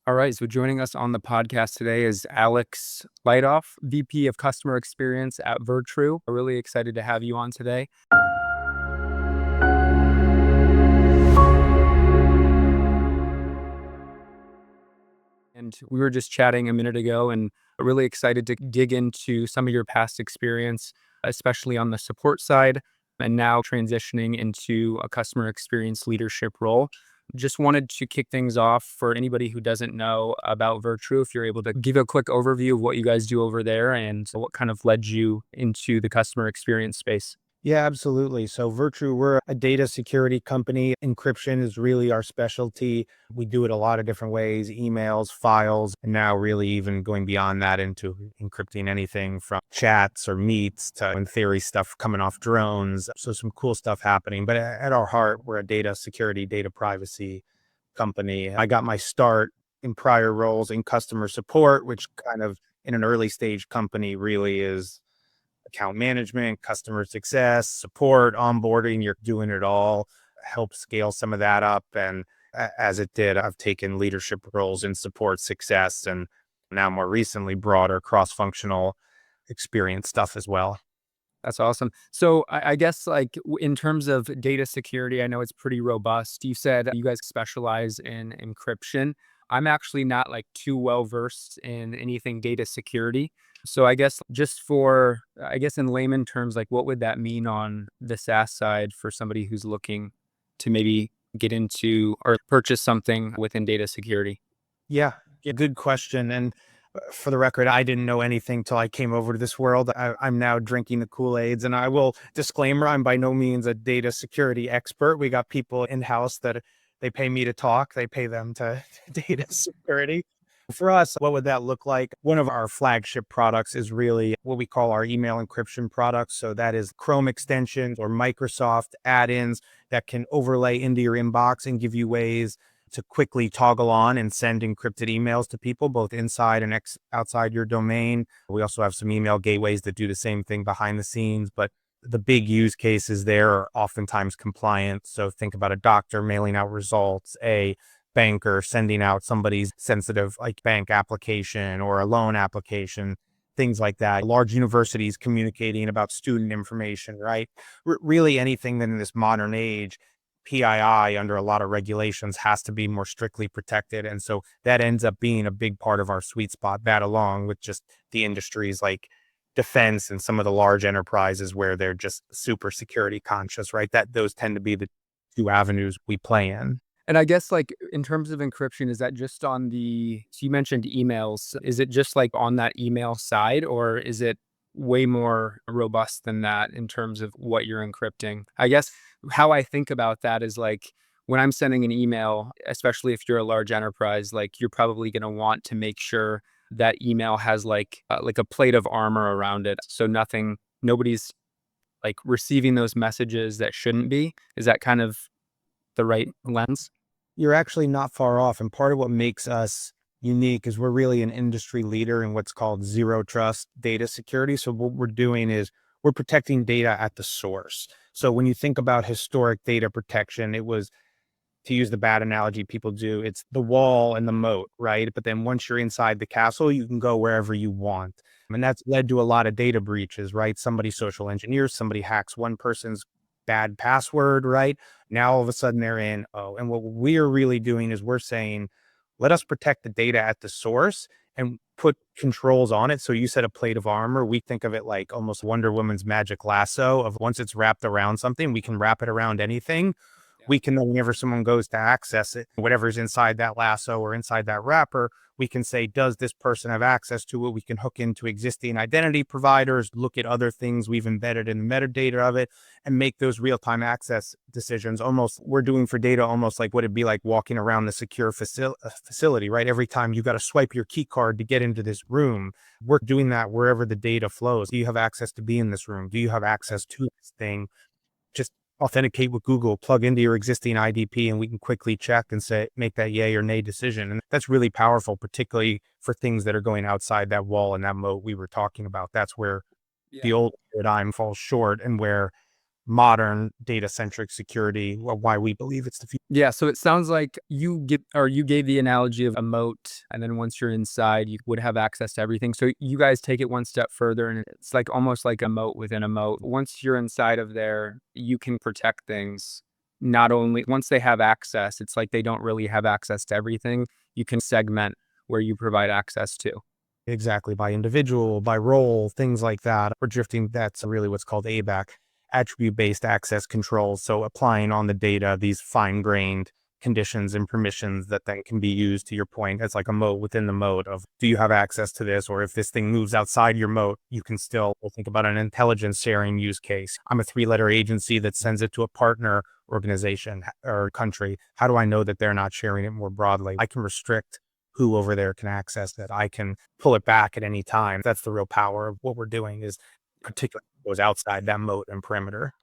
All right. So joining us on the podcast today is Alex Lightoff, VP of Customer Experience at Virtru. We're really excited to have you on today. And we were just chatting a minute ago and really excited to dig into some of your past experience, especially on the support side, and now transitioning into a customer experience leadership role. Just wanted to kick things off for anybody who doesn't know about Virtru, if you're able to give a quick overview of what you guys do over there and what kind of led you into the customer experience space. Yeah, absolutely. So Virtru, we're a data security company. Encryption is really our specialty. We do it a lot of different ways, emails, files, and now really even going beyond that into encrypting anything from chats or meets to, in theory, stuff coming off drones. So some cool stuff happening. But at our heart, we're a data security, data privacy company. I got my start in prior roles in customer support, which kind of in an early stage company really is account management, customer success, support, onboarding. You're doing it all. Help scale some of that up. And as it did, I've taken leadership roles in support success and now more recently broader cross-functional experience stuff as well. That's awesome. So I guess in terms of data security, I know it's pretty robust. You said you guys specialize in encryption. I'm actually not like too well versed in anything data security. So I guess in layman terms, like what would that mean on the SaaS side for somebody who's looking to maybe get into or purchase something within data security? Yeah, good question. And for the record, I didn't know anything till I came over to this world. I'm now drinking the Kool-Aids, and I will disclaimer, I'm by no means a data security expert. We got people in-house that they pay me to talk. They pay them to data security. For us, what would that look like? One of our flagship products is really what we call our email encryption products. So that is Chrome extensions or Microsoft add-ins that can overlay into your inbox and give you ways to quickly toggle on and send encrypted emails to people, both inside and outside your domain. We also have some email gateways that do the same thing behind the scenes, but the big use cases there are oftentimes compliance. So think about a doctor mailing out results, a banker sending out somebody's sensitive like bank application or a loan application, things like that. Large universities communicating about student information, right? Really anything that in this modern age, PII under a lot of regulations has to be more strictly protected. And so that ends up being a big part of our sweet spot, that along with just the industries like defense and some of the large enterprises where they're just super security conscious, right? Those tend to be the two avenues we play in. And I guess in terms of encryption, is that just so you mentioned emails, is it just like on that email side, or is it way more robust than that in terms of what you're encrypting? I guess how I think about that is like when I'm sending an email, especially if you're a large enterprise, like you're probably going to want to make sure that email has like a plate of armor around it. So nobody's like receiving those messages that shouldn't be. Is that kind of the right lens? You're actually not far off. And part of what makes us unique is we're really an industry leader in what's called zero trust data security. So what we're doing is we're protecting data at the source. So when you think about historic data protection, it was, to use the bad analogy people do, it's the wall and the moat, right? But then once you're inside the castle, you can go wherever you want. And that's led to a lot of data breaches, right? Somebody social engineers, somebody hacks one person's bad password, right? Now all of a sudden they're in, oh, and what we're really doing is we're saying, let us protect the data at the source and put controls on it. So you said a plate of armor. We think of it like almost Wonder Woman's magic lasso of once it's wrapped around something, we can wrap it around anything. We can, whenever someone goes to access it, whatever's inside that lasso or inside that wrapper, we can say, does this person have access to it? We can hook into existing identity providers, look at other things we've embedded in the metadata of it, and make those real-time access decisions. Almost, we're doing for data almost like what it'd be like walking around the secure facility, right? Every time you got to swipe your key card to get into this room, we're doing that wherever the data flows. Do you have access to be in this room? Do you have access to this thing? Just authenticate with Google, plug into your existing IDP, and we can quickly check and say, make that yay or nay decision. And that's really powerful, particularly for things that are going outside that wall and that moat we were talking about. That's where the old paradigm falls short and where modern data-centric security, why we believe it's the future. Yeah, so it sounds like you gave the analogy of a moat, and then once you're inside, you would have access to everything. So you guys take it one step further, and it's like almost like a moat within a moat. Once you're inside of there, you can protect things. Not only once they have access, it's like they don't really have access to everything. You can segment where you provide access to. Exactly, by individual, by role, things like that. We're drifting, that's really what's called ABAC, attribute-based access control. So applying on the data these fine-grained conditions and permissions that then can be used, to your point, as like a moat within the moat of, do you have access to this? Or if this thing moves outside your moat, you can still, we'll think about an intelligence sharing use case. I'm a 3-letter agency that sends it to a partner organization or country. How do I know that they're not sharing it more broadly? I can restrict who over there can access it. I can pull it back at any time. That's the real power of what we're doing, is particularly goes outside that moat and perimeter.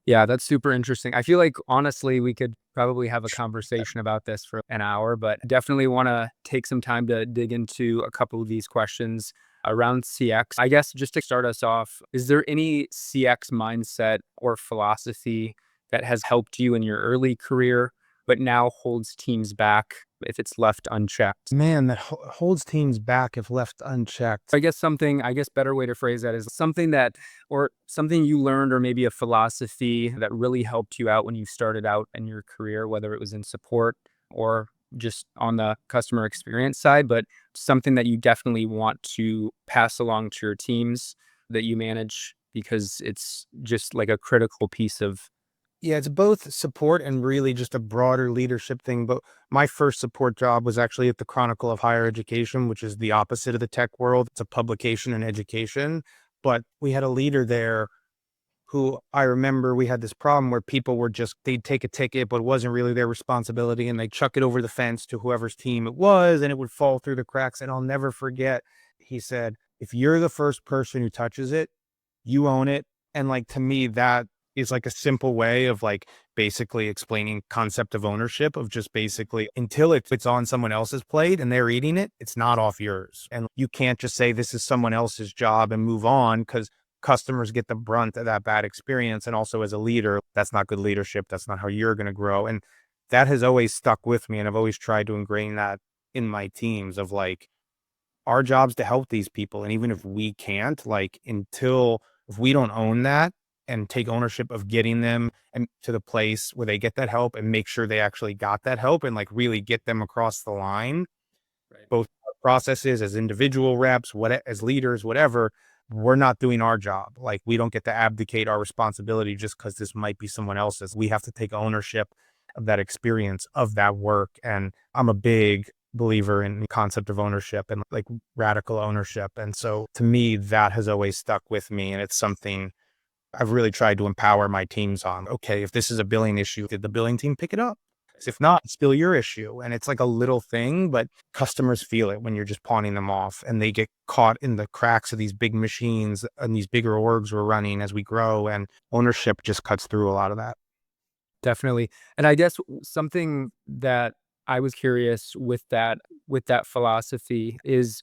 Yeah, that's super interesting. I feel like honestly, we could probably have a conversation about this for an hour, but definitely want to take some time to dig into a couple of these questions around CX. I guess just to start us off, is there any CX mindset or philosophy that has helped you in your early career, but now holds teams back if it's left unchecked? Man, that holds teams back if left unchecked. I guess better way to phrase that is something that, or something you learned, or maybe a philosophy that really helped you out when you started out in your career, whether it was in support or just on the customer experience side, but something that you definitely want to pass along to your teams that you manage because it's just like a critical piece of. Yeah, it's both support and really just a broader leadership thing. But my first support job was actually at the Chronicle of Higher Education, which is the opposite of the tech world. It's a publication and education. But we had a leader there who, I remember we had this problem where people were just, they'd take a ticket, but it wasn't really their responsibility. And they'd chuck it over the fence to whoever's team it was, and it would fall through the cracks. And I'll never forget, he said, if you're the first person who touches it, you own it. And like, to me, that is like a simple way of like basically explaining concept of ownership, of just basically, until it's on someone else's plate and they're eating it, it's not off yours. And you can't just say this is someone else's job and move on, because customers get the brunt of that bad experience. And also, as a leader, that's not good leadership. That's not how you're going to grow. And that has always stuck with me. And I've always tried to ingrain that in my teams of like, our job's to help these people. And even if we can't, like, until, if we don't own that and take ownership of getting them and to the place where they get that help and make sure they actually got that help and like really get them across the line, Right. both processes as individual reps, what as leaders, whatever, we're not doing our job. Like, we don't get to abdicate our responsibility just because this might be someone else's. We have to take ownership of that experience, of that work. And I'm a big believer in the concept of ownership and like radical ownership. And so to me, that has always stuck with me. And it's something I've really tried to empower my teams on. Okay, if this is a billing issue, did the billing team pick it up? 'Cause if not, it's still your issue. And it's like a little thing, but customers feel it when you're just pawning them off, and they get caught in the cracks of these big machines and these bigger orgs we're running as we grow. And ownership just cuts through a lot of that. Definitely. And I guess something that I was curious with that philosophy is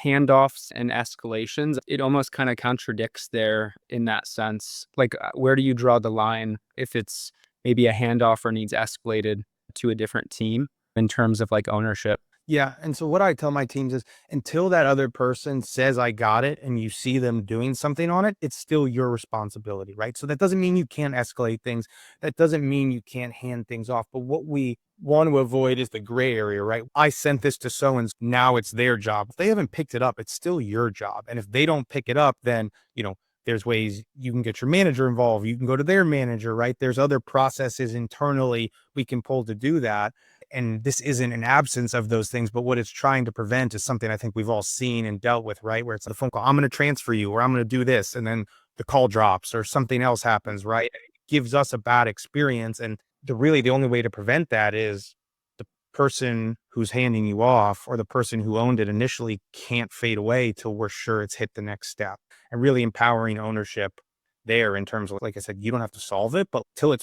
handoffs and escalations. It almost kind of contradicts there in that sense. Like, where do you draw the line if it's maybe a handoff or needs escalated to a different team in terms of like ownership? Yeah. And so what I tell my teams is, until that other person says, I got it, and you see them doing something on it, it's still your responsibility, right? So that doesn't mean you can't escalate things. That doesn't mean you can't hand things off. But what we want to avoid is the gray area, right? I sent this to so-and-so, now it's their job. If they haven't picked it up, it's still your job. And if they don't pick it up, then, there's ways you can get your manager involved. You can go to their manager, right? There's other processes internally we can pull to do that. And this isn't an absence of those things, but what it's trying to prevent is something I think we've all seen and dealt with, right? Where it's a phone call, I'm going to transfer you, or I'm going to do this. And then the call drops or something else happens, right? It gives us a bad experience. And the only way to prevent that is the person who's handing you off, or the person who owned it initially, can't fade away till we're sure it's hit the next step. And really empowering ownership there, in terms of, like I said, you don't have to solve it, but till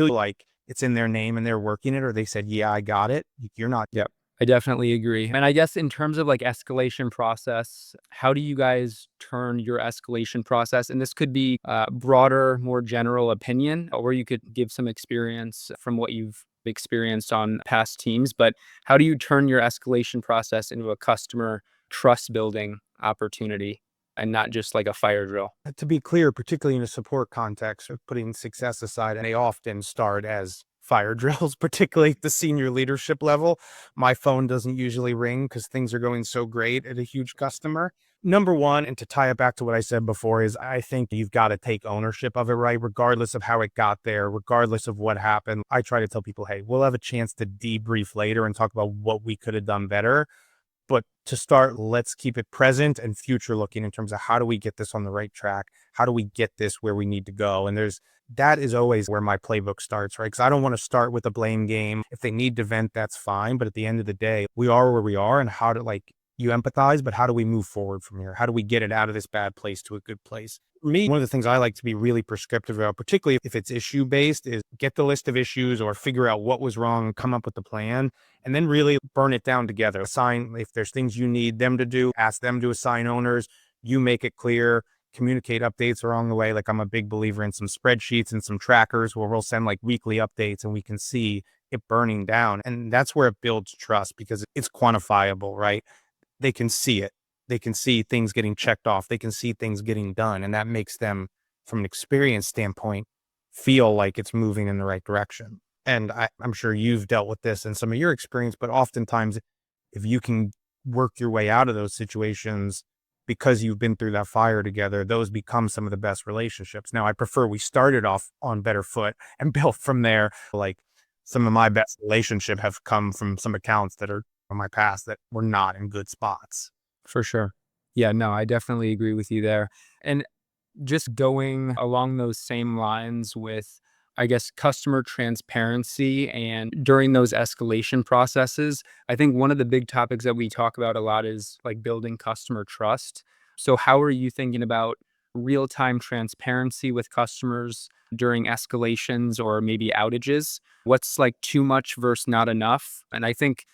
like it's in their name and they're working it, or they said, yeah, I got it. You're not, Yep. I definitely agree. And I guess in terms of like escalation process, how do you guys turn your escalation process? And this could be broader, more general opinion, or you could give some experience from what you've experienced on past teams. But how do you turn your escalation process into a customer trust building opportunity and not just like a fire drill? To be clear, particularly in a support context, of putting success aside, and they often start as fire drills, particularly at the senior leadership level. My phone doesn't usually ring because things are going so great at a huge customer. Number one, and to tie it back to what I said before, is I think you've got to take ownership of it, right? Regardless of how it got there, regardless of what happened. I try to tell people, hey, we'll have a chance to debrief later and talk about what we could have done better. But to start, let's keep it present and future looking in terms of how do we get this on the right track? How do we get this where we need to go? And that is always where my playbook starts, right? Because I don't want to start with a blame game. If they need to vent, that's fine. But at the end of the day, we are where we are, and how to, like, you empathize, but how do we move forward from here? How do we get it out of this bad place to a good place? For me, one of the things I like to be really prescriptive about, particularly if it's issue based, is get the list of issues or figure out what was wrong, come up with the plan, and then really burn it down together. Assign, if there's things you need them to do, ask them to assign owners. You make it clear, communicate updates along the way. Like, I'm a big believer in some spreadsheets and some trackers where we'll send like weekly updates and we can see it burning down. And that's where it builds trust because it's quantifiable, right? They can see it. They can see things getting checked off. They can see things getting done. And that makes them, from an experience standpoint, feel like it's moving in the right direction. And I'm sure you've dealt with this in some of your experience, but oftentimes, if you can work your way out of those situations because you've been through that fire together, those become some of the best relationships. Now, I prefer we started off on better foot and built from there. Like, some of my best relationship have come from some accounts that are from my past that were not in good spots. For sure. Yeah, no, I definitely agree with you there. And just going along those same lines with, I guess, customer transparency and during those escalation processes, I think one of the big topics that we talk about a lot is like building customer trust. So, how are you thinking about real time transparency with customers during escalations or maybe outages? What's like too much versus not enough? And I think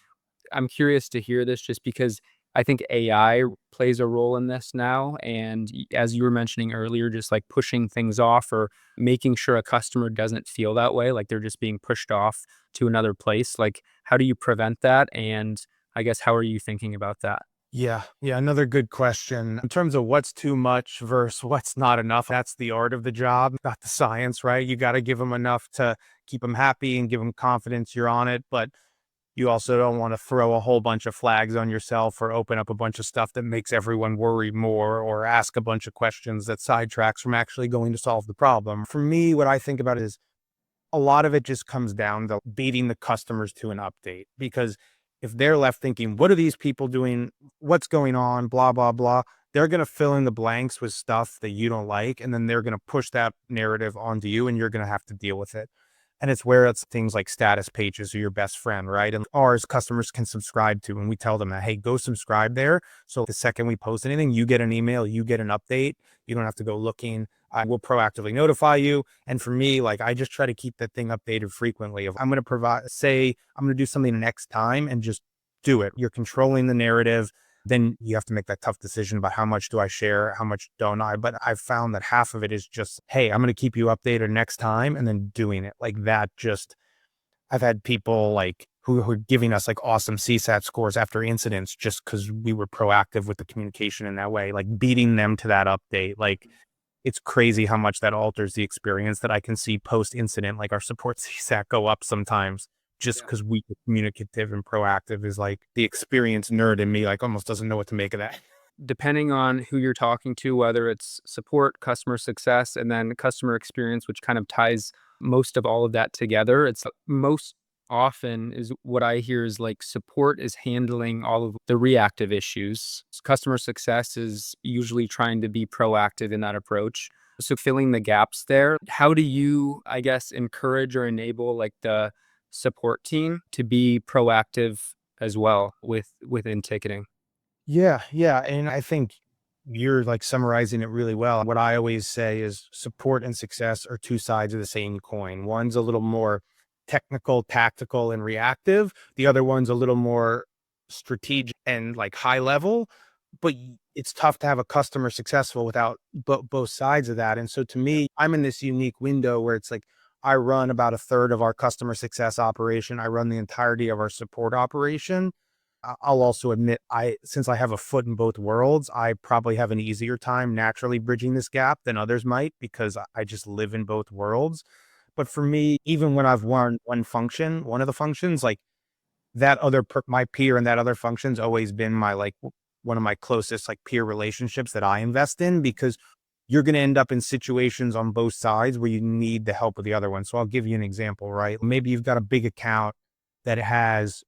I'm curious to hear this just because I think AI plays a role in this now. And as you were mentioning earlier, just like pushing things off or making sure a customer doesn't feel that way, like they're just being pushed off to another place. Like, how do you prevent that? And I guess, how are you thinking about that? Yeah. Yeah. Another good question. In terms of what's too much versus what's not enough, that's the art of the job, not the science, right? You got to give them enough to keep them happy and give them confidence you're on it. But you also don't want to throw a whole bunch of flags on yourself or open up a bunch of stuff that makes everyone worry more or ask a bunch of questions that sidetracks from actually going to solve the problem. For me, what I think about is a lot of it just comes down to beating the customers to an update. Because if they're left thinking, what are these people doing? What's going on? Blah, blah, blah. They're going to fill in the blanks with stuff that you don't like. And then they're going to push that narrative onto you and you're going to have to deal with it. And it's where it's things like status pages are your best friend, right? And ours customers can subscribe to, and we tell them that, hey, go subscribe there. So the second we post anything, you get an email, you get an update. You don't have to go looking. I will proactively notify you. And for me, like, I just try to keep that thing updated frequently. If I'm going to say I'm going to do something next time and just do it, you're controlling the narrative. Then you have to make that tough decision about how much do I share, how much don't I. But I've found that half of it is just, hey, I'm going to keep you updated next time, and then doing it like that. Just, I've had people like who are giving us like awesome CSAT scores after incidents just because we were proactive with the communication in that way, like beating them to that update. Like, it's crazy how much that alters the experience that I can see post incident. Like, our support CSAT go up sometimes just because we were communicative and proactive. Is like the experienced nerd in me, like, almost doesn't know what to make of that. Depending on who you're talking to, whether it's support, customer success, and then customer experience, which kind of ties most of all of that together. It's most often is what I hear is like support is handling all of the reactive issues. Customer success is usually trying to be proactive in that approach. So filling the gaps there, how do you, I guess, encourage or enable like the support team to be proactive as well within ticketing? Yeah, yeah. And I think you're like summarizing it really well. What I always say is support and success are two sides of the same coin. One's a little more technical, tactical, and reactive. The other one's a little more strategic and like high level, but it's tough to have a customer successful without both sides of that. And so to me, I'm in this unique window where it's like I run about a third of our customer success operation. I run the entirety of our support operation. I'll also admit, since I have a foot in both worlds, I probably have an easier time naturally bridging this gap than others might because I just live in both worlds. But for me, even when I've won one of the functions, like that my peer and that other function's always been my like one of my closest like peer relationships that I invest in because you're going to end up in situations on both sides where you need the help of the other one. So I'll give you an example, right? Maybe you've got a big account that has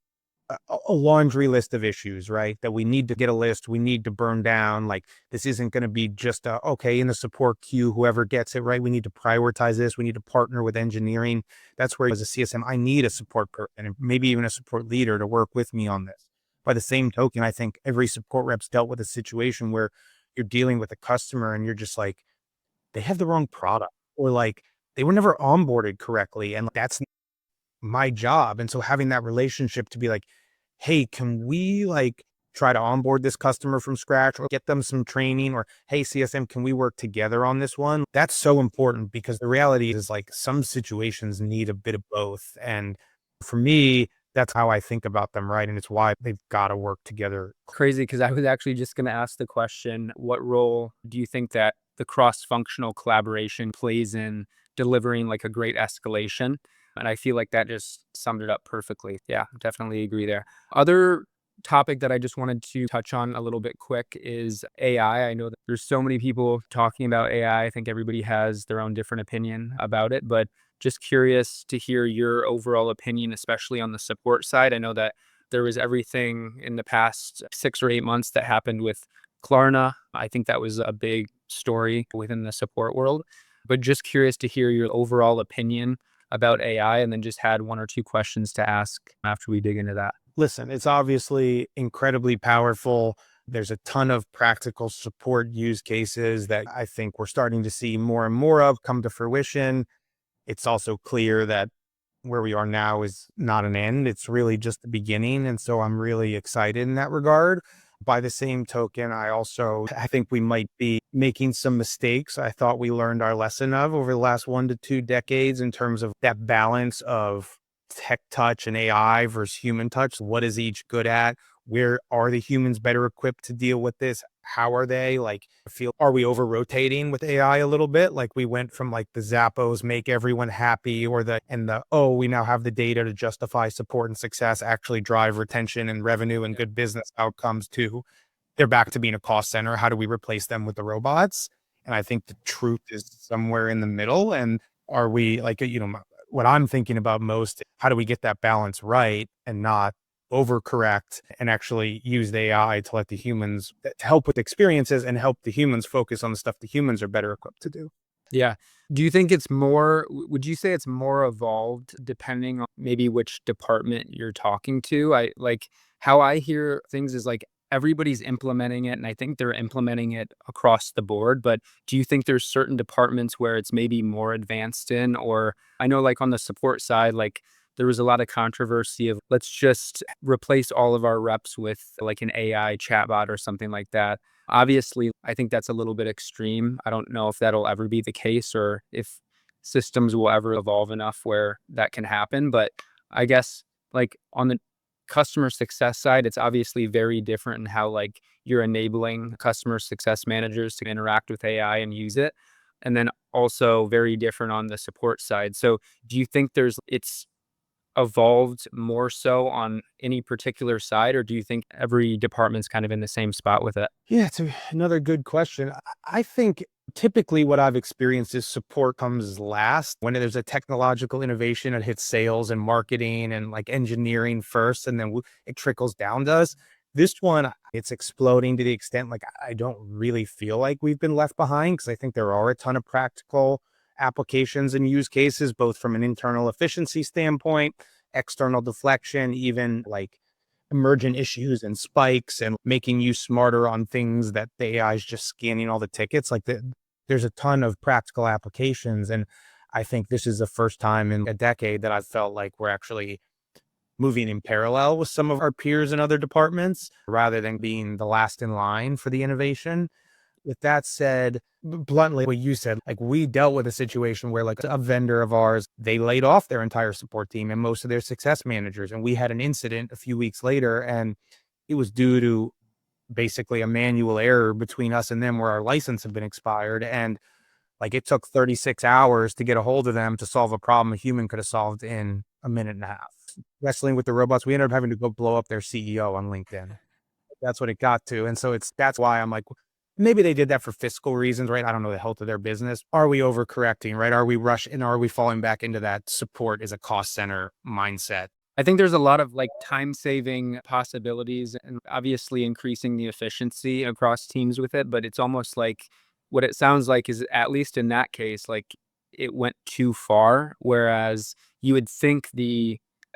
a laundry list of issues, right? That we need to get a list, we need to burn down. Like this isn't going to be just okay, in the support queue, whoever gets it, right? We need to prioritize this. We need to partner with engineering. That's where as a CSM, I need a support person and maybe even a support leader to work with me on this. By the same token, I think every support rep's dealt with a situation where you're dealing with a customer and you're just like, they have the wrong product or like they were never onboarded correctly. And that's my job. And so having that relationship to be like, hey, can we like try to onboard this customer from scratch or get them some training or, hey, CSM, can we work together on this one? That's so important because the reality is like some situations need a bit of both. And for me, that's how I think about them, right? And it's why they've got to work together. Crazy, because I was actually just going to ask the question, what role do you think that the cross-functional collaboration plays in delivering like a great escalation? And I feel like that just summed it up perfectly. Yeah, definitely agree there. Other topic that I just wanted to touch on a little bit quick is AI. I know that there's so many people talking about AI. I think everybody has their own different opinion about it, but just curious to hear your overall opinion, especially on the support side. I know that there was everything in the past 6 or 8 months that happened with Klarna. I think that was a big story within the support world, but just curious to hear your overall opinion about AI, and then just had 1 or 2 questions to ask after we dig into that. Listen, it's obviously incredibly powerful. There's a ton of practical support use cases that I think we're starting to see more and more of come to fruition. It's also clear that where we are now is not an end. It's really just the beginning. And so I'm really excited in that regard. By the same token, I think we might be making some mistakes I thought we learned our lesson of over the last 1 to 2 decades in terms of that balance of tech touch and AI versus human touch. What is each good at? Where are the humans better equipped to deal with this? How are they? Like, are we over rotating with AI a little bit? Like we went from like the Zappos make everyone happy or oh, we now have the data to justify support and success, actually drive retention and revenue and good business outcomes too. They're back to being a cost center. How do we replace them with the robots? And I think the truth is somewhere in the middle. And are we like, what I'm thinking about most, how do we get that balance right and not overcorrect and actually use the AI to let the humans to help with experiences and help the humans focus on the stuff the humans are better equipped to do. Yeah. Do you think it's more would you say it's more evolved depending on maybe which department you're talking to? I like how I hear things is like everybody's implementing it and I think they're implementing it across the board, but do you think there's certain departments where it's maybe more advanced in? Or I know like on the support side, like there was a lot of controversy of let's just replace all of our reps with like an AI chatbot or something like that. Obviously, I think that's a little bit extreme. I don't know if that'll ever be the case or if systems will ever evolve enough where that can happen. But I guess like on the customer success side, it's obviously very different in how like you're enabling customer success managers to interact with AI and use it. And then also very different on the support side. So do you think it's evolved more so on any particular side, or do you think every department's kind of in the same spot with it? Yeah, it's another good question. I think typically what I've experienced is support comes last. When there's a technological innovation, it hits sales and marketing and like engineering first, and then it trickles down to us. This one, it's exploding to the extent like I don't really feel like we've been left behind because I think there are a ton of practical applications and use cases, both from an internal efficiency standpoint, external deflection, even like emergent issues and spikes and making you smarter on things that the AI is just scanning all the tickets. There's a ton of practical applications. And I think this is the first time in a decade that I've felt like we're actually moving in parallel with some of our peers in other departments rather than being the last in line for the innovation. With that said, bluntly, what you said, like we dealt with a situation where like a vendor of ours, they laid off their entire support team and most of their success managers. And we had an incident a few weeks later, and it was due to basically a manual error between us and them where our license had been expired. And like it took 36 hours to get a hold of them to solve a problem a human could have solved in a minute and a half. Wrestling with the robots, we ended up having to go blow up their CEO on LinkedIn. That's what it got to. And so that's why I'm like, maybe they did that for fiscal reasons, right? I don't know the health of their business. Are we overcorrecting, right? Are we rushing? Are we falling back into that support as a cost center mindset? I think there's a lot of like time saving possibilities and obviously increasing the efficiency across teams with it. But it's almost like what it sounds like is, at least in that case, like it went too far. Whereas you would think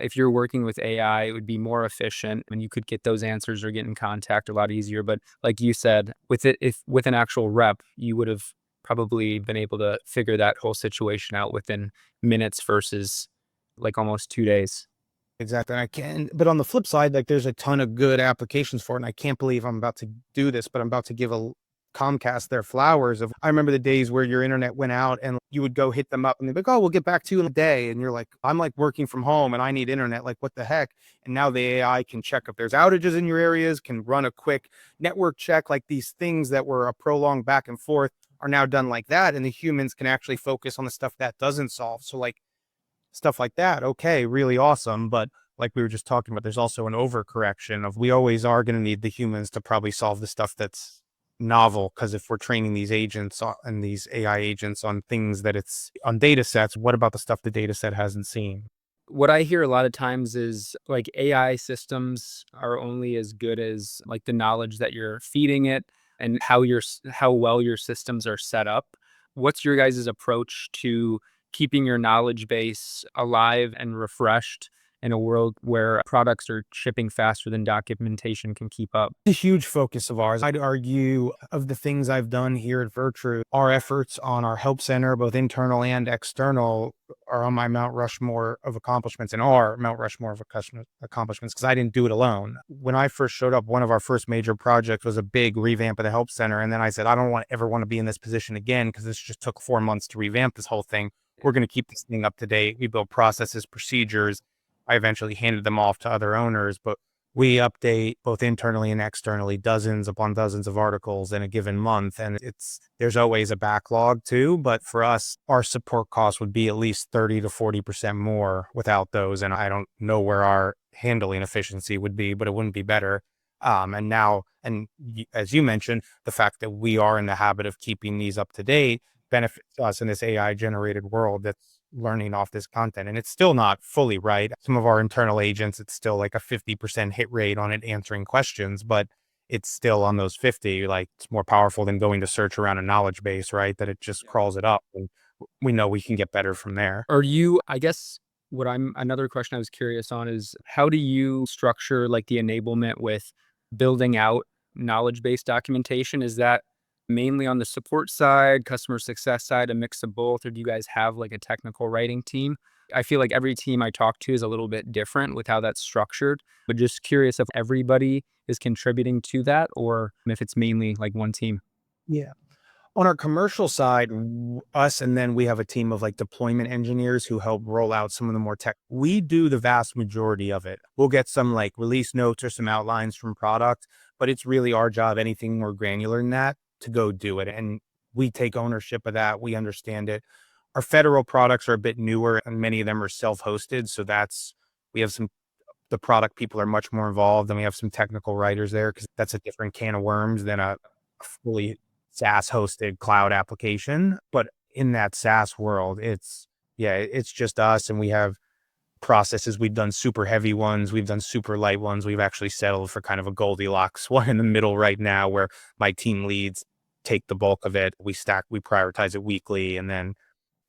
if you're working with AI, it would be more efficient and you could get those answers or get in contact a lot easier. But like you said, if with an actual rep, you would have probably been able to figure that whole situation out within minutes versus like almost 2 days. Exactly. And but on the flip side, like there's a ton of good applications for it. And I can't believe I'm about to do this, but I'm about to give Comcast their flowers. I remember the days where your internet went out and you would go hit them up and they'd be like, oh, we'll get back to you in a day. And you're like, I'm like working from home and I need internet. Like, what the heck? And now the AI can check if there's outages in your areas, can run a quick network check. Like these things that were a prolonged back and forth are now done like that. And the humans can actually focus on the stuff that doesn't solve. So like, stuff like that. Okay, really awesome. But like we were just talking about, there's also an overcorrection of we always are going to need the humans to probably solve the stuff that's novel. Because if we're training these agents and these AI agents on things that it's on data sets, what about the stuff the data set hasn't seen? What I hear a lot of times is like AI systems are only as good as like the knowledge that you're feeding it and how well your systems are set up. What's your guys' approach to keeping your knowledge base alive and refreshed in a world where products are shipping faster than documentation can keep up? A huge focus of ours. I'd argue of the things I've done here at Virtru, our efforts on our help center, both internal and external, are on my Mount Rushmore of accomplishments and are Mount Rushmore of accomplishments because I didn't do it alone. When I first showed up, one of our first major projects was a big revamp of the help center. And then I said, I don't ever want to be in this position again because this just took 4 months to revamp this whole thing. We're going to keep this thing up to date. We built processes, procedures. I eventually handed them off to other owners, but we update both internally and externally dozens upon dozens of articles in a given month. And there's always a backlog too. But for us, our support costs would be at least 30 to 40% more without those. And I don't know where our handling efficiency would be, but it wouldn't be better. As you mentioned, the fact that we are in the habit of keeping these up to date benefits us in this AI generated world that's learning off this content. And it's still not fully right. Some of our internal agents, it's still like a 50% hit rate on it answering questions, but it's still on those 50. Like it's more powerful than going to search around a knowledge base, right? That it just crawls it up. And we know we can get better from there. I guess another question I was curious on is how do you structure like the enablement with building out knowledge-based documentation? Is that mainly on the support side, customer success side, a mix of both, or do you guys have like a technical writing team? I feel like every team I talk to is a little bit different with how that's structured, but just curious if everybody is contributing to that or if it's mainly like one team. Yeah. On our commercial side, us and then we have a team of like deployment engineers who help roll out some of the more tech. We do the vast majority of it. We'll get some like release notes or some outlines from product, but it's really our job, anything more granular than that, to go do it. And we take ownership of that. We understand it. Our federal products are a bit newer and many of them are self-hosted. So we have the product people are much more involved and we have some technical writers there because that's a different can of worms than a fully SaaS hosted cloud application. But in that SaaS world, it's just us and we have processes. We've done super heavy ones. We've done super light ones. We've actually settled for kind of a Goldilocks one in the middle right now where my team leads take the bulk of it. We prioritize it weekly. And then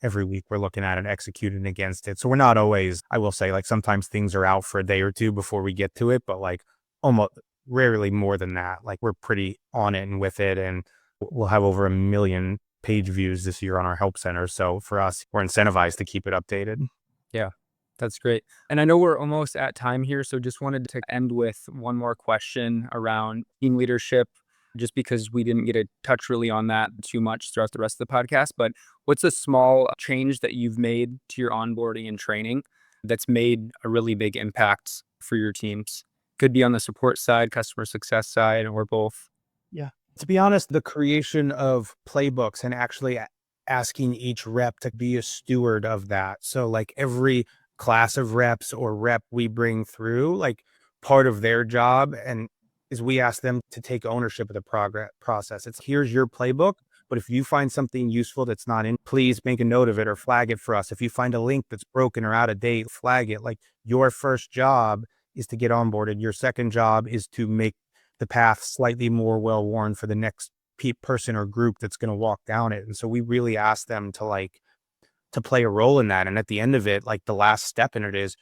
every week we're looking at it, executing against it. So we're not always, I will say, like sometimes things are out for a day or two before we get to it, but like almost rarely more than that. Like we're pretty on it and with it. And we'll have over 1 million page views this year on our help center. So for us, we're incentivized to keep it updated. Yeah. That's great. And I know we're almost at time here, so just wanted to end with one more question around team leadership, just because we didn't get to touch really on that too much throughout the rest of the podcast. But what's a small change that you've made to your onboarding and training that's made a really big impact for your teams? Could be on the support side, customer success side, or both. Yeah. To be honest, the creation of playbooks and actually asking each rep to be a steward of that. So, like every class of reps or rep we bring through, like part of their job and is we ask them to take ownership of the progress process. It's here's your playbook, but if you find something useful that's not in, please make a note of it or flag it for us. If you find a link that's broken or out of date, flag it. Like your first job is to get onboarded. Your second job is to make the path slightly more well worn for the next person or group that's going to walk down it. And so we really ask them to to play a role in that. And at the end of it, like the last step in it is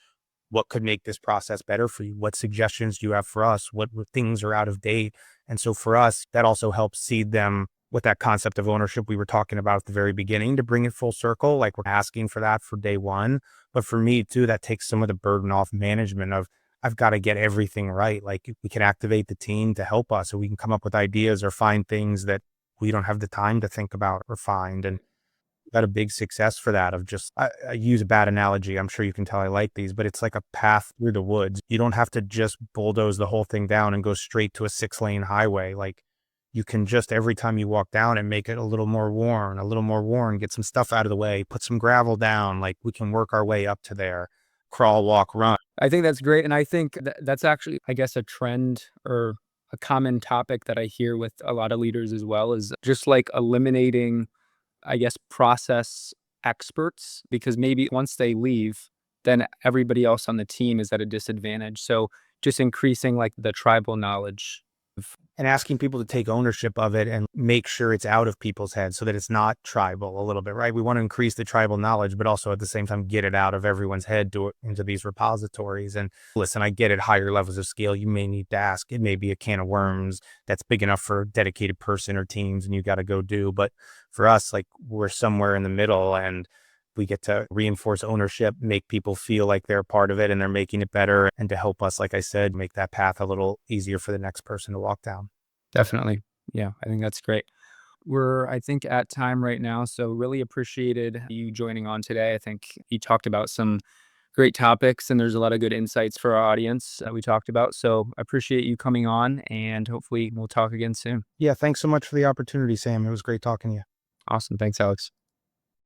what could make this process better for you? What suggestions do you have for us? What things are out of date? And so for us, that also helps seed them with that concept of ownership we were talking about at the very beginning to bring it full circle. Like we're asking for that for day one. But for me too, that takes some of the burden off management of I've got to get everything right. Like we can activate the team to help us so we can come up with ideas or find things that we don't have the time to think about or find. And got a big success for that of just I use a bad analogy. I'm sure you can tell I like these, but it's like a path through the woods. You don't have to just bulldoze the whole thing down and go straight to a 6-lane highway. Like you can just every time you walk down and make it a little more worn, get some stuff out of the way, put some gravel down. Like we can work our way up to there. Crawl, walk, run. I think that's great. And I think that's actually, I guess, a trend or a common topic that I hear with a lot of leaders as well is just like eliminating, I guess, process experts, because maybe once they leave, then everybody else on the team is at a disadvantage. So just increasing like the tribal knowledge. And asking people to take ownership of it and make sure it's out of people's heads so that it's not tribal a little bit, right? We want to increase the tribal knowledge, but also at the same time, get it out of everyone's head into these repositories. And listen, I get it, higher levels of scale, you may need to ask. It may be a can of worms that's big enough for a dedicated person or teams and you got to go do. But for us, like we're somewhere in the middle and we get to reinforce ownership, make people feel like they're a part of it and they're making it better. And to help us, like I said, make that path a little easier for the next person to walk down. Definitely. Yeah, I think that's great. We're, I think, at time right now. So really appreciated you joining on today. I think you talked about some great topics and there's a lot of good insights for our audience that we talked about. So I appreciate you coming on and hopefully we'll talk again soon. Yeah. Thanks so much for the opportunity, Sam. It was great talking to you. Awesome. Thanks, Alex.